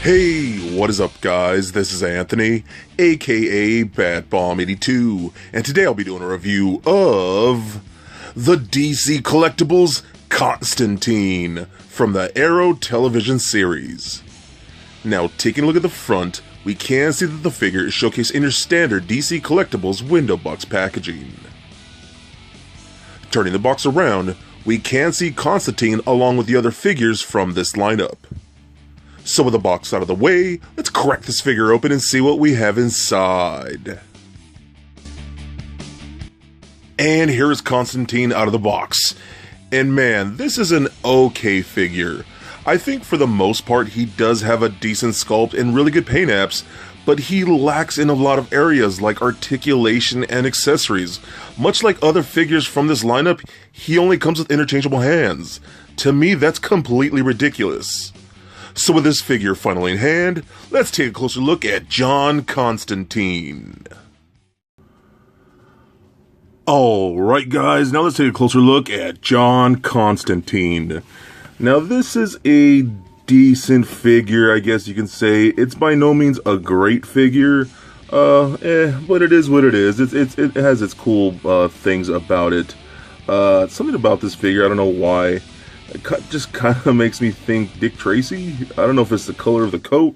Hey, what is up guys? This is Anthony, aka BatBomb82, and today I'll be doing a review of the DC Collectibles Constantine from the Arrow television series. Now, taking a look at the front, we can see that the figure is showcased in your standard DC Collectibles window box packaging. Turning the box around, we can see Constantine along with the other figures from this lineup. So with the box out of the way, let's crack this figure open and see what we have inside. And here is Constantine out of the box. And man, this is an okay figure. I think for the most part he does have a decent sculpt and really good paint apps, but he lacks in a lot of areas like articulation and accessories. Much like other figures from this lineup, he only comes with interchangeable hands. To me, that's completely ridiculous. So with this figure finally in hand, let's take a closer look at John Constantine. Alright guys, now let's take a closer look at John Constantine. Now this is a decent figure, I guess you can say. It's by no means a great figure, but it is what it is. It has its cool things about it. Something about this figure, I don't know why. It just kind of makes me think Dick Tracy. I don't know if it's the color of the coat,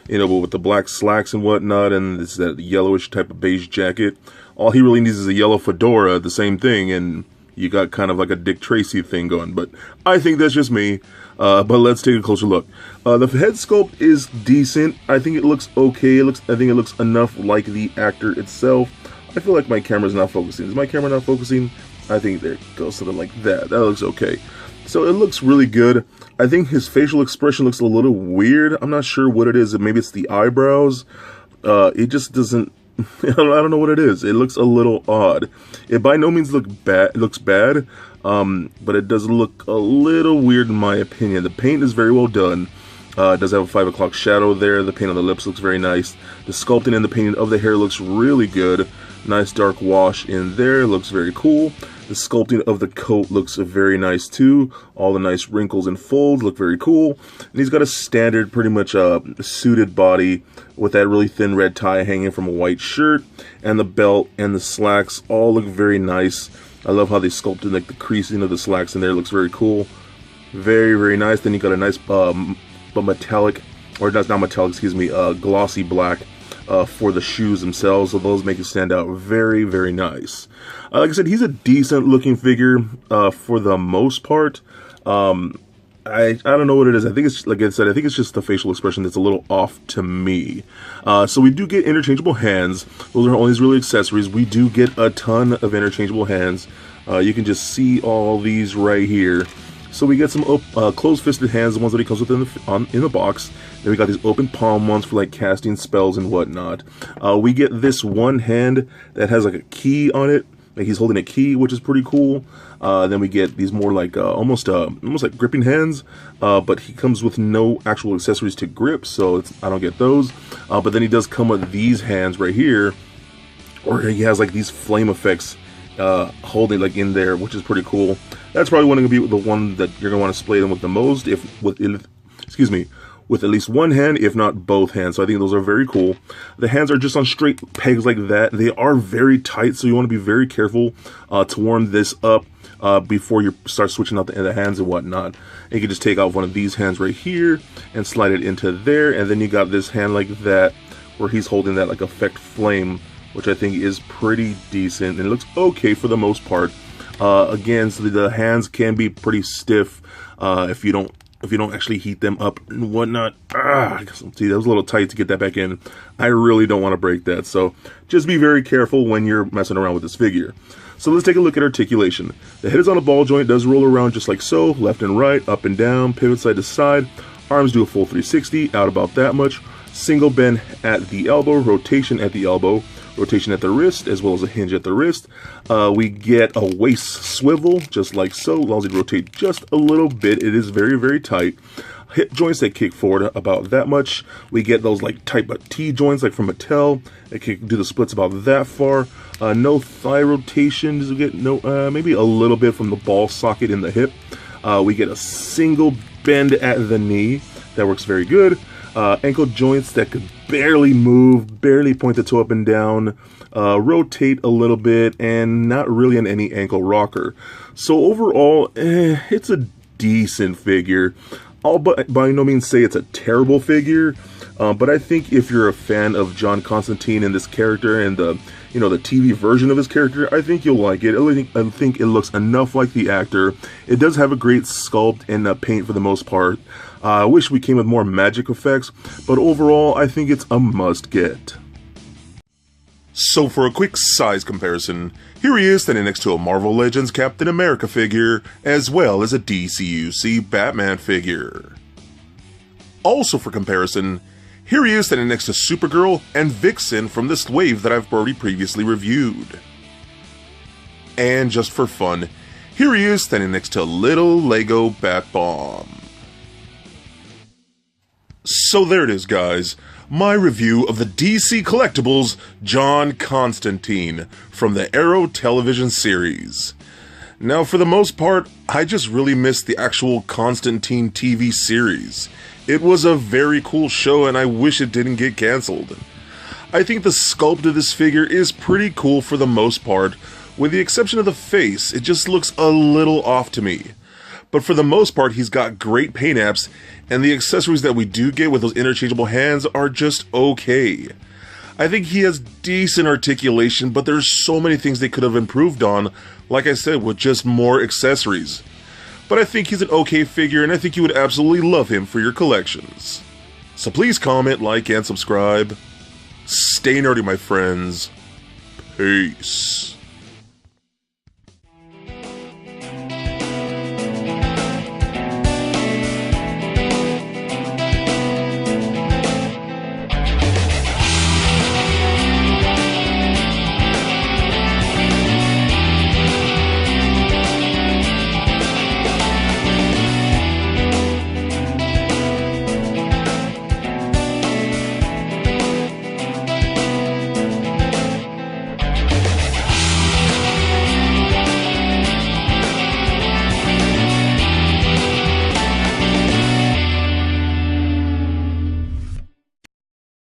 you know, but with the black slacks and whatnot, and it's that yellowish type of beige jacket. All he really needs is a yellow fedora, the same thing, and you got kind of like a Dick Tracy thing going. But I think that's just me. But let's take a closer look. The head sculpt is decent. I think it looks okay. I think it looks enough like the actor itself. I feel like my camera's not focusing. Is my camera not focusing? I think there it goes, something like that. That looks okay. So it looks really good. I think his facial expression looks a little weird. I'm not sure what it is. Maybe it's the eyebrows. It just doesn't. I don't know what it is. It looks a little odd. It by no means looks bad, but it does look a little weird in my opinion. The paint is very well done. It does have a 5 o'clock shadow there. The paint on the lips looks very nice. The sculpting and the painting of the hair looks really good. Nice dark wash in there. Looks very cool. The sculpting of the coat looks very nice too. All the nice wrinkles and folds look very cool. And he's got a standard, pretty much suited body with that really thin red tie hanging from a white shirt. And the belt and the slacks all look very nice. I love how they sculpted like the creasing of the slacks in there. It looks very cool. Very, very nice. Then you got a nice metallic, or not metallic, excuse me, glossy black for the shoes themselves, so those make it stand out very, very nice. Like I said, he's a decent looking figure for the most part. I don't know what it is. I think it's, like I said, I think it's just the facial expression that's a little off to me. So we do get interchangeable hands. Those are only really accessories. We do get a ton of interchangeable hands. You can just see all these right here. So we get some closed-fisted hands, the ones that he comes with in the box. Then we got these open palm ones for like casting spells and whatnot. We get this one hand that has like a key on it. Like he's holding a key, which is pretty cool. Then we get these more like almost like gripping hands, but he comes with no actual accessories to grip, so I don't get those. But then he does come with these hands right here, or he has like these flame effects holding like in there, which is pretty cool. That's probably going to be the one that you're going to want to display them with the most, with at least one hand, if not both hands. So I think those are very cool. The hands are just on straight pegs like that. They are very tight, so you want to be very careful to warm this up before you start switching out the hands and whatnot. And you can just take out one of these hands right here and slide it into there, and then you got this hand like that where he's holding that like effect flame, which I think is pretty decent and it looks okay for the most part. Again, so the hands can be pretty stiff if you don't actually heat them up and whatnot. See, that was a little tight to get that back in. I really don't want to break that, so just be very careful when you're messing around with this figure. So let's take a look at articulation. The head is on a ball joint, does roll around just like so, left and right, up and down, pivot side to side. Arms do a full 360, out about that much. Single bend at the elbow, rotation at the elbow, rotation at the wrist, as well as a hinge at the wrist. We get a waist swivel, just like so, allows you to rotate just a little bit. It is very, very tight. Hip joints that kick forward about that much. We get those like type of T joints like from Mattel that can do the splits about that far. No thigh rotation. We get no, maybe a little bit from the ball socket in the hip. We get a single bend at the knee. That works very good. ankle joints that could barely move, barely point the toe up and down, rotate a little bit, and not really in any ankle rocker. So overall, it's a decent figure. I'll by no means say it's a terrible figure, but I think if you're a fan of John Constantine and this character and the TV version of his character, I think you'll like it. I think it looks enough like the actor. It does have a great sculpt and paint for the most part. I wish we came with more magic effects, but overall, I think it's a must-get. So for a quick size comparison, here he is standing next to a Marvel Legends Captain America figure, as well as a DCUC Batman figure. Also for comparison, here he is standing next to Supergirl and Vixen from this wave that I've already previously reviewed. And just for fun, here he is standing next to little Lego Bat-Bomb. So there it is, guys. My review of the DC Collectibles John Constantine from the Arrow television series. Now, for the most part, I just really missed the actual Constantine TV series. It was a very cool show and I wish it didn't get cancelled. I think the sculpt of this figure is pretty cool for the most part, with the exception of the face. It just looks a little off to me. But for the most part, he's got great paint apps, and the accessories that we do get with those interchangeable hands are just okay. I think he has decent articulation, but there's so many things they could have improved on, like I said, with just more accessories. But I think he's an okay figure, and I think you would absolutely love him for your collections. So please comment, like, and subscribe. Stay nerdy, my friends. Peace.